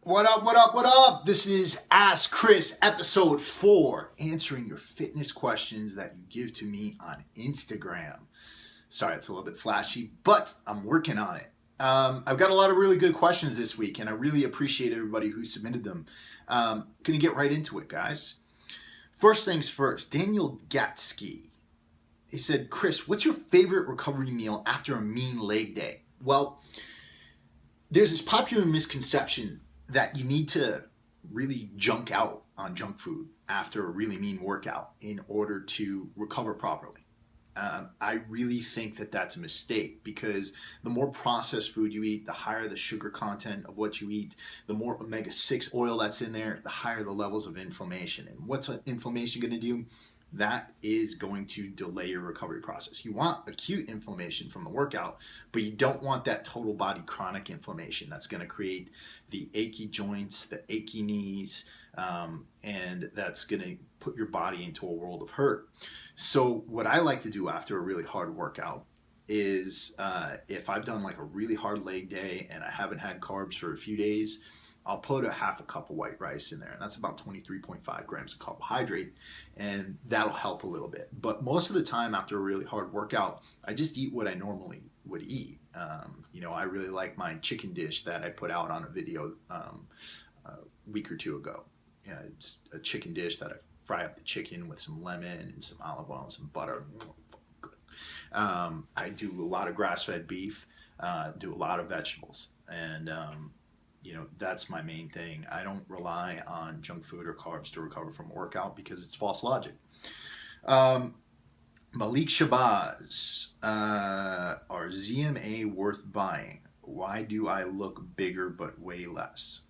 What up, what up, what up? This is Ask Chris, episode 4, answering your fitness questions that you give to me on Instagram. Sorry, it's a little bit flashy, but I'm working on it. I've got a lot of really good questions this week, and I really appreciate everybody who submitted them. Gonna get right into it, guys. First things first, Daniel Gatsky. He said, Chris, what's your favorite recovery meal after a mean leg day? Well, there's this popular misconception that you need to really junk out on junk food after a really mean workout in order to recover properly. I really think that that's a mistake, because the more processed food you eat, the higher the sugar content of what you eat, the more omega-6 oil that's in there, the higher the levels of inflammation. And what's inflammation going to do? That is going to delay your recovery process. You want acute inflammation from the workout, but you don't want that total body chronic inflammation that's going to create the achy joints, the achy knees, and that's going to put your body into a world of hurt. So what I like to do after a really hard workout is if I've done like a really hard leg day and I haven't had carbs for a few days, I'll put a half a cup of white rice in there, and that's about 23.5 grams of carbohydrate, and that'll help a little bit. But most of the time after a really hard workout, I just eat what I normally would eat. I really like my chicken dish that I put out on a video a week or two ago. Yeah, it's a chicken dish that I fry up the chicken with some lemon and some olive oil and some butter. Good. I do a lot of grass-fed beef, do a lot of vegetables, and that's my main thing. I don't rely on junk food or carbs to recover from a workout because it's false logic. Malik Shabazz, are ZMA worth buying? Why do I look bigger but weigh less?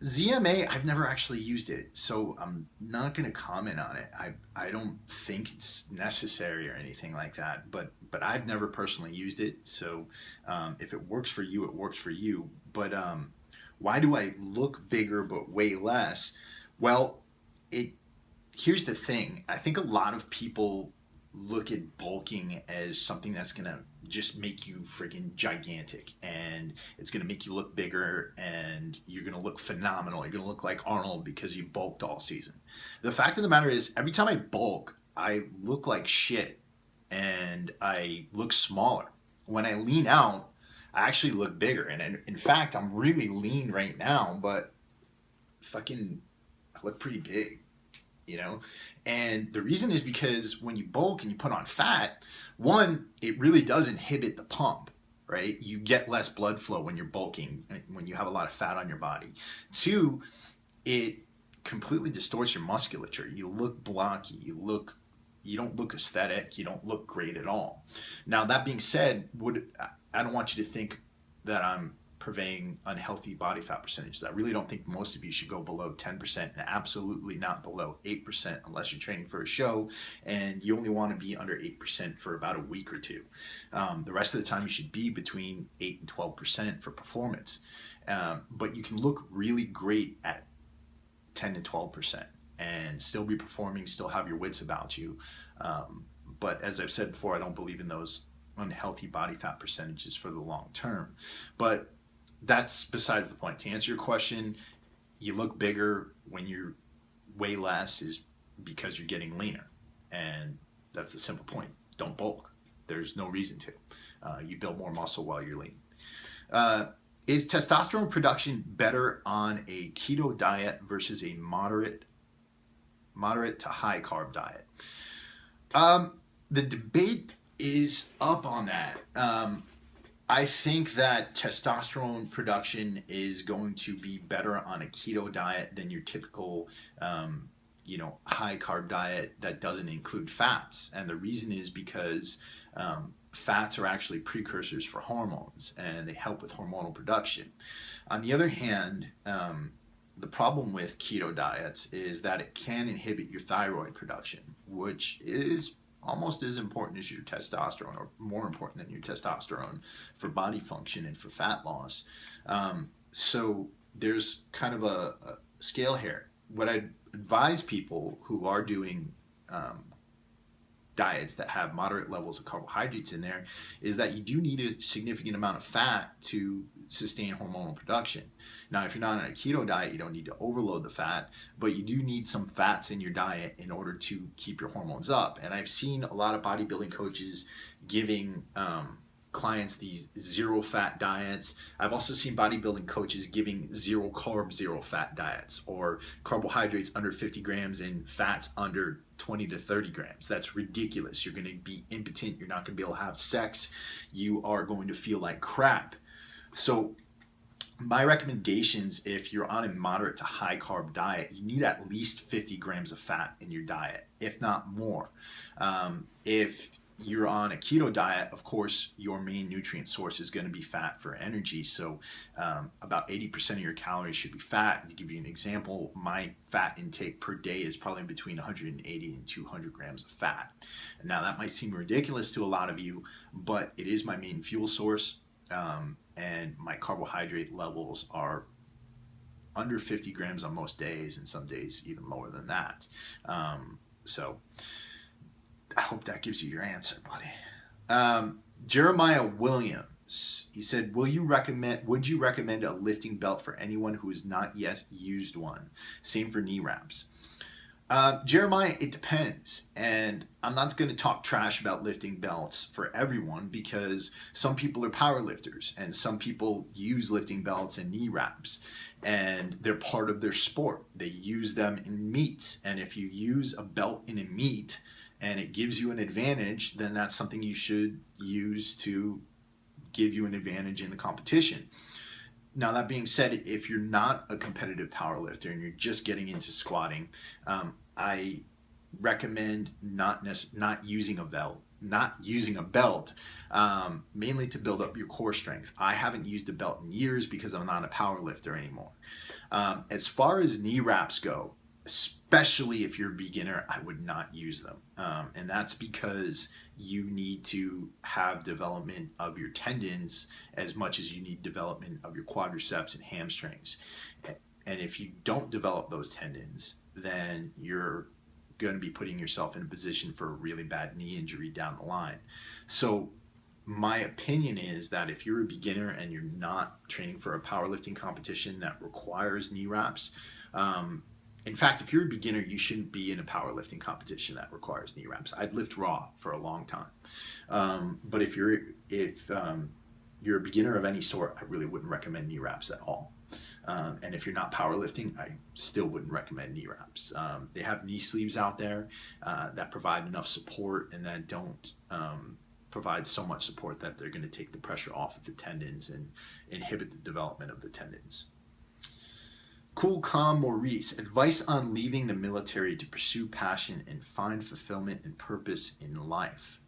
ZMA, I've never actually used it, so I'm not going to comment on it. I don't think it's necessary or anything like that, but I've never personally used it, so if it works for you, it works for you. But why do I look bigger but weigh less? Well, here's the thing. I think a lot of people look at bulking as something that's going to just make you freaking gigantic, and it's going to make you look bigger, and you're going to look phenomenal. You're going to look like Arnold because you bulked all season. The fact of the matter is, every time I bulk, I look like shit and I look smaller. When I lean out, I actually look bigger. And in fact, I'm really lean right now, but fucking I look pretty big. And the reason is because when you bulk and you put on fat, one, it really does inhibit the pump, right? You get less blood flow when you're bulking, when you have a lot of fat on your body. Two, it completely distorts your musculature. You look blocky, you don't look aesthetic, you don't look great at all. Now, that being said, I don't want you to think that I'm purveying unhealthy body fat percentages. I really don't think most of you should go below 10%, and absolutely not below 8% unless you're training for a show and you only want to be under 8% for about a week or two. The rest of the time you should be between 8 and 12% for performance. But you can look really great at 10 to 12% and still be performing, still have your wits about you. But as I've said before, I don't believe in those unhealthy body fat percentages for the long term. But that's besides the point. To answer your question, you look bigger when you weigh less is because you're getting leaner. And that's the simple point. Don't bulk. There's no reason to. You build more muscle while you're lean. Is testosterone production better on a keto diet versus a moderate to high carb diet? The debate is up on that. I think that testosterone production is going to be better on a keto diet than your typical, high carb diet that doesn't include fats. And the reason is because fats are actually precursors for hormones, and they help with hormonal production. On the other hand, the problem with keto diets is that it can inhibit your thyroid production, which is almost as important as your testosterone, or more important than your testosterone, for body function and for fat loss. So there's kind of a scale here. What I advise people who are doing diets that have moderate levels of carbohydrates in there is that you do need a significant amount of fat to sustain hormonal production. Now, if you're not on a keto diet, you don't need to overload the fat, but you do need some fats in your diet in order to keep your hormones up. And I've seen a lot of bodybuilding coaches giving clients these zero fat diets. I've also seen bodybuilding coaches giving zero carb, zero fat diets, or carbohydrates under 50 grams and fats under 20 to 30 grams. That's ridiculous. You're going to be impotent. You're not going to be able to have sex. You are going to feel like crap. So my recommendations, if you're on a moderate to high carb diet, you need at least 50 grams of fat in your diet, if not more. If you're on a keto diet, of course, your main nutrient source is going to be fat for energy. So about 80% of your calories should be fat. And to give you an example, my fat intake per day is probably between 180 and 200 grams of fat. And now that might seem ridiculous to a lot of you, but it is my main fuel source. And my carbohydrate levels are under 50 grams on most days, and some days even lower than that. So I hope that gives you your answer, buddy. Jeremiah Williams, he said, would you recommend a lifting belt for anyone who has not yet used one? Same for knee wraps. Jeremiah, it depends. And I'm not going to talk trash about lifting belts for everyone, because some people are power lifters and some people use lifting belts and knee wraps, and they're part of their sport. They use them in meets. And if you use a belt in a meet and it gives you an advantage, then that's something you should use to give you an advantage in the competition. Now, that being said, if you're not a competitive power lifter and you're just getting into squatting, I recommend not using a belt, mainly to build up your core strength. I haven't used a belt in years because I'm not a power lifter anymore. As far as knee wraps go, especially if you're a beginner, I would not use them. And that's because you need to have development of your tendons as much as you need development of your quadriceps and hamstrings. And if you don't develop those tendons, then you're going to be putting yourself in a position for a really bad knee injury down the line. So my opinion is that if you're a beginner and you're not training for a powerlifting competition that requires knee wraps, in fact, if you're a beginner, you shouldn't be in a powerlifting competition that requires knee wraps. I'd lift raw for a long time. But if you're a beginner of any sort, I really wouldn't recommend knee wraps at all. And if you're not powerlifting, I still wouldn't recommend knee wraps. They have knee sleeves out there that provide enough support and that don't provide so much support that they're going to take the pressure off of the tendons and inhibit the development of the tendons. Cool Calm Maurice, advice on leaving the military to pursue passion and find fulfillment and purpose in life.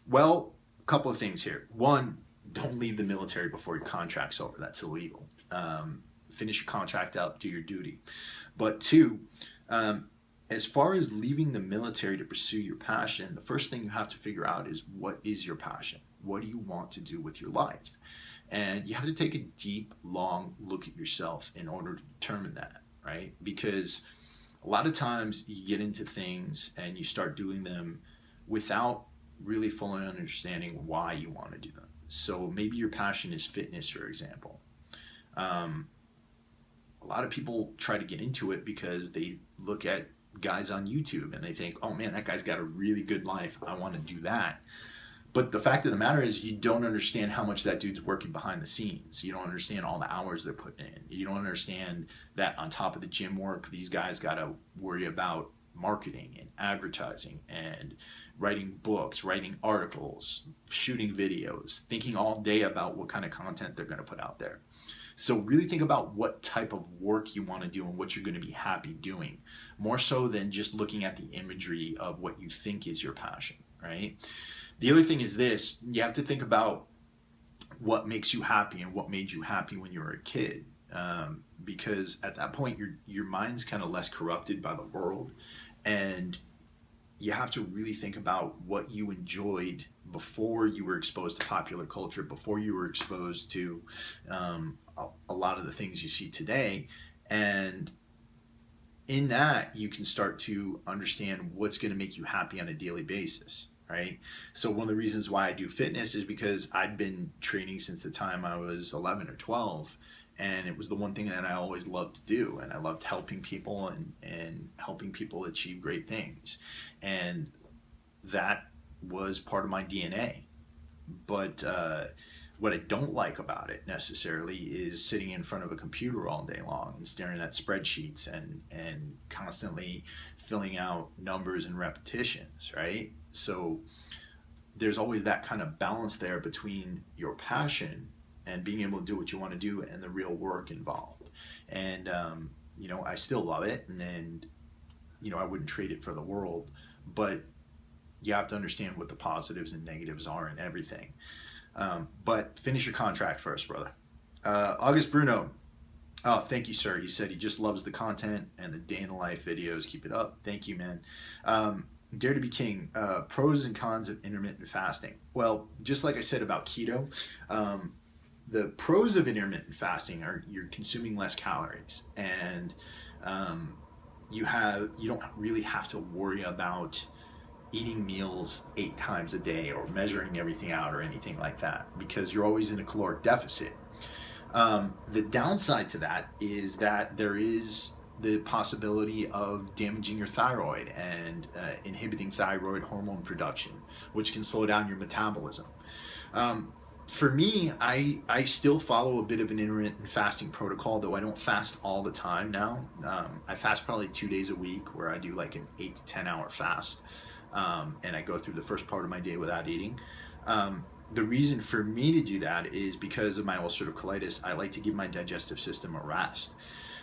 Well, a couple of things here. One, don't leave the military before your contract's over. That's illegal. Finish your contract out, do your duty. But two, as far as leaving the military to pursue your passion, the first thing you have to figure out is, what is your passion? What do you want to do with your life? And you have to take a deep, long look at yourself in order to determine that, right? Because a lot of times you get into things and you start doing them without really fully understanding why you want to do them. So maybe your passion is fitness, for example. A lot of people try to get into it because they look at guys on YouTube and they think, oh man, that guy's got a really good life, I want to do that. But the fact of the matter is, you don't understand how much that dude's working behind the scenes. You don't understand all the hours they're putting in. You don't understand that on top of the gym work, these guys got to worry about marketing and advertising and writing books, writing articles, shooting videos, thinking all day about what kind of content they're going to put out there. So really think about what type of work you want to do and what you're going to be happy doing, more so than just looking at the imagery of what you think is your passion, right? The other thing is this: you have to think about what makes you happy and what made you happy when you were a kid, because at that point your mind's kind of less corrupted by the world, and you have to really think about what you enjoyed before you were exposed to popular culture, before you were exposed to a lot of the things you see today. And in that, you can start to understand what's going to make you happy on a daily basis, right? So one of the reasons why I do fitness is because I'd been training since the time I was 11 or 12, and it was the one thing that I always loved to do, and I loved helping people and helping people achieve great things, and that was part of my DNA. But what I don't like about it necessarily is sitting in front of a computer all day long and staring at spreadsheets and constantly filling out numbers and repetitions, right? So there's always that kind of balance there between your passion and being able to do what you want to do and the real work involved. And I still love it, and I wouldn't trade it for the world, but you have to understand what the positives and negatives are in everything. But finish your contract first, brother. August Bruno. Oh, thank you, sir. He said he just loves the content and the day in the life videos. Keep it up. Thank you, man. Dare to be king. Pros and cons of intermittent fasting. Well, just like I said about keto, the pros of intermittent fasting are you're consuming less calories, and you don't really have to worry about eating meals 8 times a day or measuring everything out or anything like that, because you're always in a caloric deficit. The downside to that is that there is the possibility of damaging your thyroid and inhibiting thyroid hormone production, which can slow down your metabolism. For me, I still follow a bit of an intermittent fasting protocol, though I don't fast all the time now. I fast probably 2 days a week, where I do like an 8 to 10 hour fast. And I go through the first part of my day without eating. The reason for me to do that is because of my ulcerative colitis. I like to give my digestive system a rest.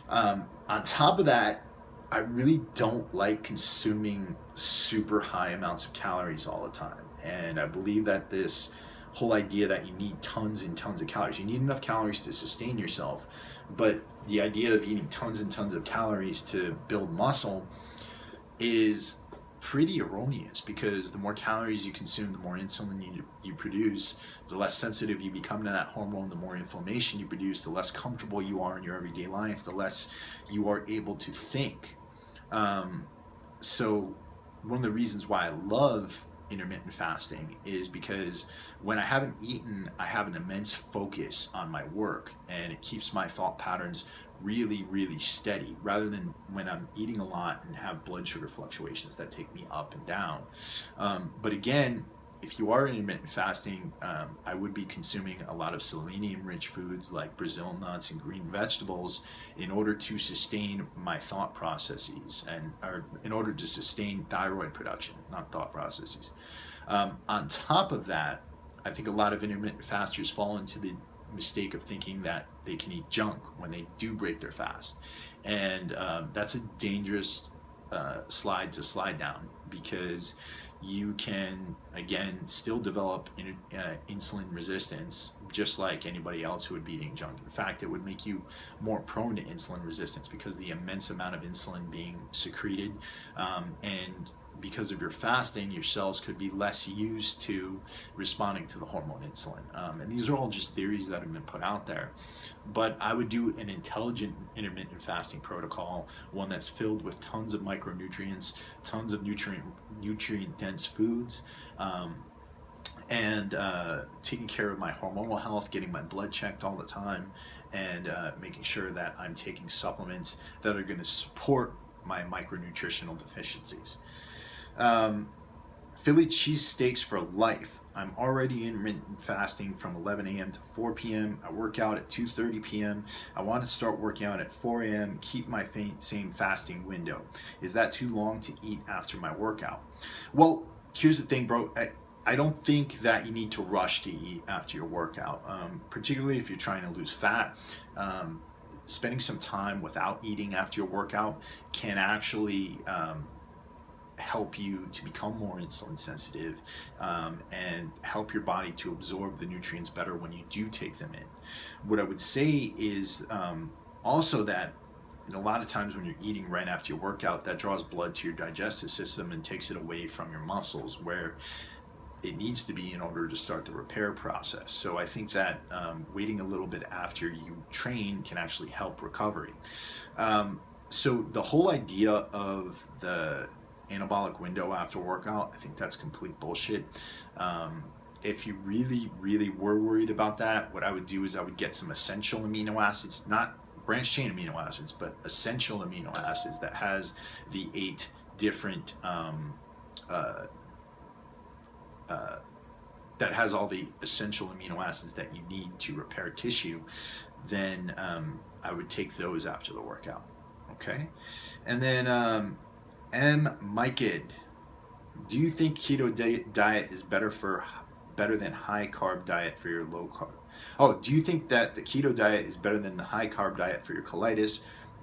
On top of that, I really don't like consuming super high amounts of calories all the time. And I believe that this whole idea that you need tons and tons of calories, you need enough calories to sustain yourself, but the idea of eating tons and tons of calories to build muscle is pretty erroneous, because the more calories you consume, the more insulin you produce, the less sensitive you become to that hormone, the more inflammation you produce, the less comfortable you are in your everyday life, the less you are able to think. So one of the reasons why I love intermittent fasting is because when I haven't eaten, I have an immense focus on my work, and it keeps my thought patterns really, really steady, rather than when I'm eating a lot and have blood sugar fluctuations that take me up and down. But again, if you are intermittent fasting, I would be consuming a lot of selenium-rich foods like Brazil nuts and green vegetables in order to sustain my thought processes, or in order to sustain thyroid production, not thought processes. On top of that, I think a lot of intermittent fasters fall into the mistake of thinking that they can eat junk when they do break their fast, and that's a dangerous slide to slide down, because you can again still develop insulin resistance just like anybody else who would be eating junk. In fact, it would make you more prone to insulin resistance because the immense amount of insulin being secreted, and because of your fasting, your cells could be less used to responding to the hormone insulin. And these are all just theories that have been put out there. But I would do an intelligent intermittent fasting protocol, one that's filled with tons of micronutrients, tons of nutrient-dense foods, and taking care of my hormonal health, getting my blood checked all the time, and making sure that I'm taking supplements that are going to support my micronutritional deficiencies. Philly cheesesteaks for life. I'm already intermittent fasting from 11 a.m. to 4 p.m. I work out at 2:30 p.m. I want to start working out at 4 a.m. Keep my same fasting window. Is that too long to eat after my workout? Well, here's the thing, bro. I don't think that you need to rush to eat after your workout, particularly if you're trying to lose fat. Spending some time without eating after your workout can actually help you to become more insulin sensitive, and help your body to absorb the nutrients better when you do take them in. What I would say is also that a lot of times when you're eating right after your workout, that draws blood to your digestive system and takes it away from your muscles, where it needs to be in order to start the repair process. So I think that waiting a little bit after you train can actually help recovery. So the whole idea of the anabolic window after workout. I think that's complete bullshit. If you really, really were worried about that, what I would do is I would get some essential amino acids, not branched chain amino acids, but essential amino acids that has the 8 different that has all the essential amino acids that you need to repair tissue. Then I would take those after the workout. Okay, and then M. Miked, do you think keto diet is better than high carb diet for your low carb? Oh, do you think that the keto diet is better than the high carb diet for your colitis?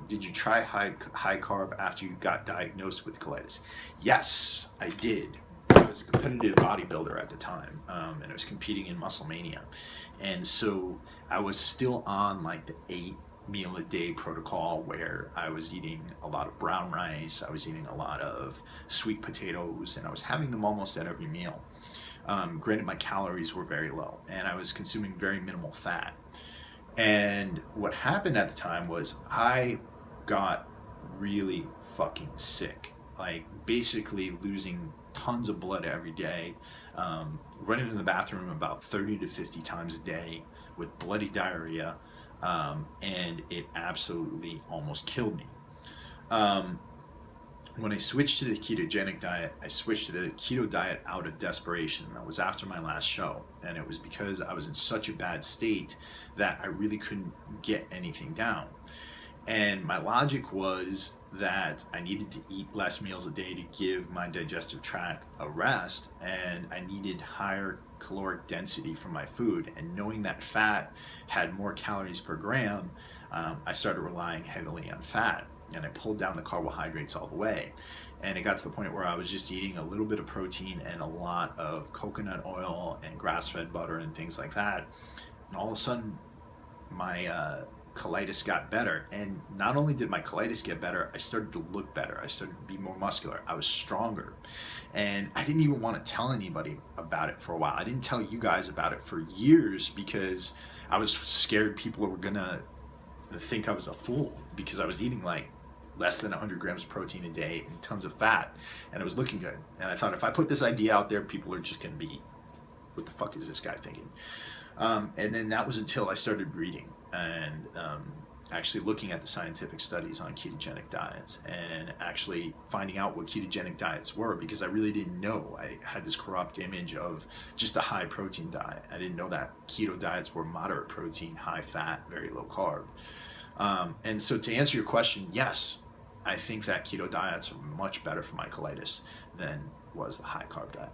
Did you try high carb after you got diagnosed with colitis? Yes, I did. I was a competitive bodybuilder at the time, and I was competing in Muscle Mania, and so I was still on like the 8 meal a day protocol, where I was eating a lot of brown rice, I was eating a lot of sweet potatoes, and I was having them almost at every meal. Granted, my calories were very low, and I was consuming very minimal fat. And what happened at the time was I got really fucking sick, like basically losing tons of blood every day, running to the bathroom about 30 to 50 times a day with bloody diarrhea, and it absolutely almost killed me. When I switched to the ketogenic diet, I switched to the keto diet out of desperation. That was after my last show, and it was because I was in such a bad state that I really couldn't get anything down. And my logic was that I needed to eat less meals a day to give my digestive tract a rest, and I needed higher caloric density from my food. And knowing that fat had more calories per gram, I started relying heavily on fat, and I pulled down the carbohydrates all the way. And it got to the point where I was just eating a little bit of protein and a lot of coconut oil and grass-fed butter and things like that. And all of a sudden, my colitis got better. And not only did my colitis get better, I started to look better. I started to be more muscular. I was stronger. And I didn't even want to tell anybody about it for a while. I didn't tell you guys about it for years because I was scared people were gonna think I was a fool, because I was eating like less than 100 grams of protein a day and tons of fat, and it was looking good. And I thought, if I put this idea out there, people are just gonna be, what the fuck is this guy thinking? And then that was until I started reading and actually looking at the scientific studies on ketogenic diets, and actually finding out what ketogenic diets were, because I really didn't know. I had this corrupt image of just a high protein diet. I didn't know that keto diets were moderate protein, high fat, very low carb. And so to answer your question, yes, I think that keto diets are much better for my colitis than was the high carb diet.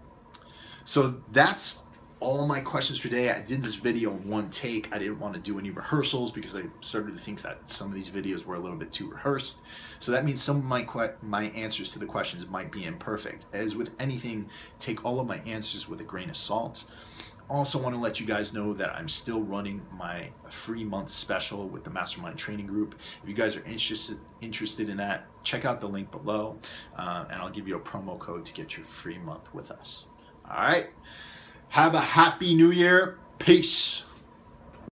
So that's all my questions for today. I did this video in one take. I didn't want to do any rehearsals because I started to think that some of these videos were a little bit too rehearsed. So that means some of my answers to the questions might be imperfect. As with anything, take all of my answers with a grain of salt. Also want to let you guys know that I'm still running my free month special with the Mastermind Training Group. If you guys are interested in that, check out the link below, and I'll give you a promo code to get your free month with us. All right. Have a happy new year. Peace.